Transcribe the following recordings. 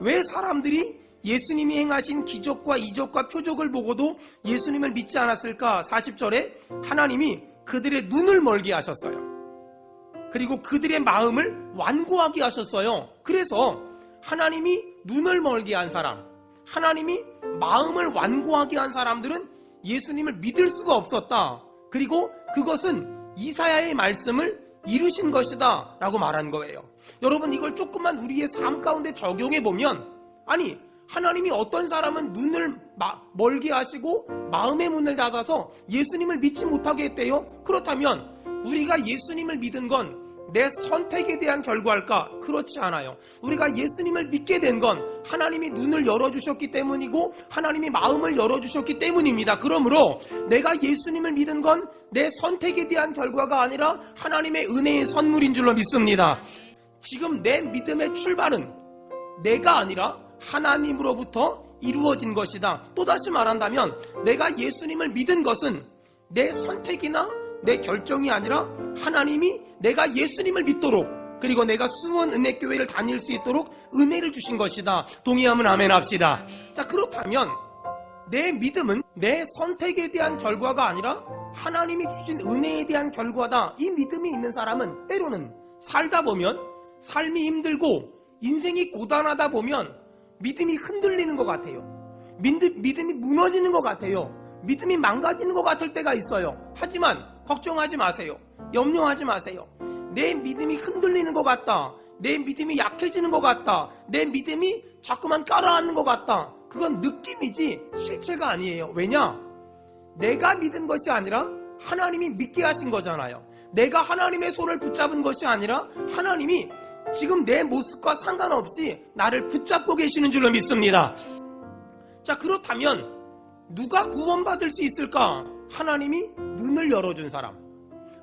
왜 사람들이 예수님이 행하신 기적과 이적과 표적을 보고도 예수님을 믿지 않았을까? 40절에 하나님이 그들의 눈을 멀게 하셨어요. 그리고 그들의 마음을 완고하게 하셨어요. 그래서 하나님이 눈을 멀게 한 사람, 하나님이 마음을 완고하게 한 사람들은 예수님을 믿을 수가 없었다. 그리고 그것은 이사야의 말씀을 이루신 것이다 라고 말한 거예요. 여러분, 이걸 조금만 우리의 삶 가운데 적용해 보면, 아니 하나님이 어떤 사람은 눈을 멀게 하시고 마음의 문을 닫아서 예수님을 믿지 못하게 했대요. 그렇다면 우리가 예수님을 믿은 건 내 선택에 대한 결과일까? 그렇지 않아요. 우리가 예수님을 믿게 된 건 하나님이 눈을 열어주셨기 때문이고 하나님이 마음을 열어주셨기 때문입니다. 그러므로 내가 예수님을 믿은 건 내 선택에 대한 결과가 아니라 하나님의 은혜의 선물인 줄로 믿습니다. 지금 내 믿음의 출발은 내가 아니라 하나님으로부터 이루어진 것이다. 또다시 말한다면 내가 예수님을 믿은 것은 내 선택이나 내 결정이 아니라 하나님이 내가 예수님을 믿도록, 그리고 내가 수원 은혜교회를 다닐 수 있도록 은혜를 주신 것이다. 동의하면 아멘 합시다. 자, 그렇다면 내 믿음은 내 선택에 대한 결과가 아니라 하나님이 주신 은혜에 대한 결과다. 이 믿음이 있는 사람은 때로는 살다 보면, 삶이 힘들고 인생이 고단하다 보면 믿음이 흔들리는 것 같아요. 믿음이 무너지는 것 같아요. 믿음이 망가지는 것 같을 때가 있어요. 하지만 걱정하지 마세요. 염려하지 마세요. 내 믿음이 흔들리는 것 같다, 내 믿음이 약해지는 것 같다, 내 믿음이 자꾸만 깔아앉는 것 같다, 그건 느낌이지 실체가 아니에요. 왜냐? 내가 믿은 것이 아니라 하나님이 믿게 하신 거잖아요. 내가 하나님의 손을 붙잡은 것이 아니라 하나님이 지금 내 모습과 상관없이 나를 붙잡고 계시는 줄로 믿습니다. 자, 그렇다면 누가 구원받을 수 있을까? 하나님이 눈을 열어준 사람,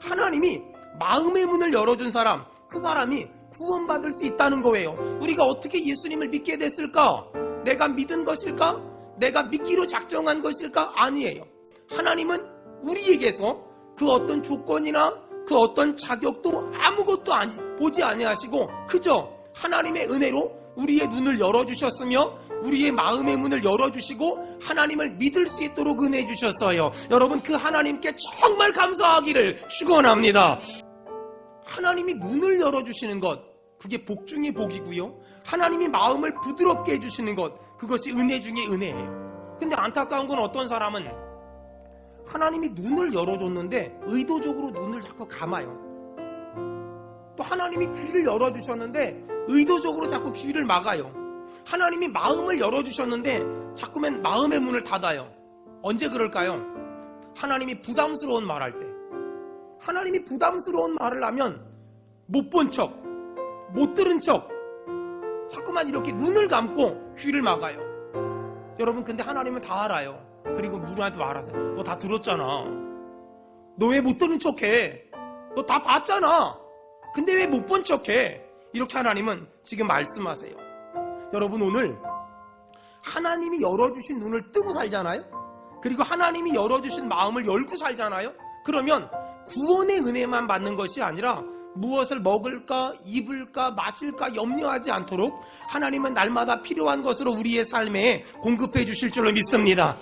하나님이 마음의 문을 열어준 사람, 그 사람이 구원받을 수 있다는 거예요. 우리가 어떻게 예수님을 믿게 됐을까? 내가 믿은 것일까? 내가 믿기로 작정한 것일까? 아니에요. 하나님은 우리에게서 그 어떤 조건이나 그 어떤 자격도 아무것도 보지 아니하시고 그저 하나님의 은혜로 우리의 눈을 열어주셨으며 우리의 마음의 문을 열어주시고 하나님을 믿을 수 있도록 은혜해 주셨어요. 여러분, 그 하나님께 정말 감사하기를 축원합니다. 하나님이 눈을 열어주시는 것, 그게 복 중의 복이고요. 하나님이 마음을 부드럽게 해주시는 것, 그것이 은혜 중의 은혜예요. 근데 안타까운 건 어떤 사람은 하나님이 눈을 열어줬는데 의도적으로 눈을 자꾸 감아요. 또 하나님이 귀를 열어주셨는데 의도적으로 자꾸 귀를 막아요. 하나님이 마음을 열어주셨는데 자꾸만 마음의 문을 닫아요. 언제 그럴까요? 하나님이 부담스러운 말할 때. 하나님이 부담스러운 말을 하면 못 본 척, 못 들은 척 자꾸만 이렇게 눈을 감고 귀를 막아요. 여러분, 근데 하나님은 다 알아요. 그리고 우리한테 말하세요. 너 다 들었잖아. 너 왜 못 들은 척해? 너 다 봤잖아. 근데 왜 못 본 척해? 이렇게 하나님은 지금 말씀하세요. 여러분, 오늘 하나님이 열어주신 눈을 뜨고 살잖아요. 그리고 하나님이 열어주신 마음을 열고 살잖아요. 그러면 구원의 은혜만 받는 것이 아니라 무엇을 먹을까, 입을까, 마실까 염려하지 않도록 하나님은 날마다 필요한 것으로 우리의 삶에 공급해 주실 줄로 믿습니다.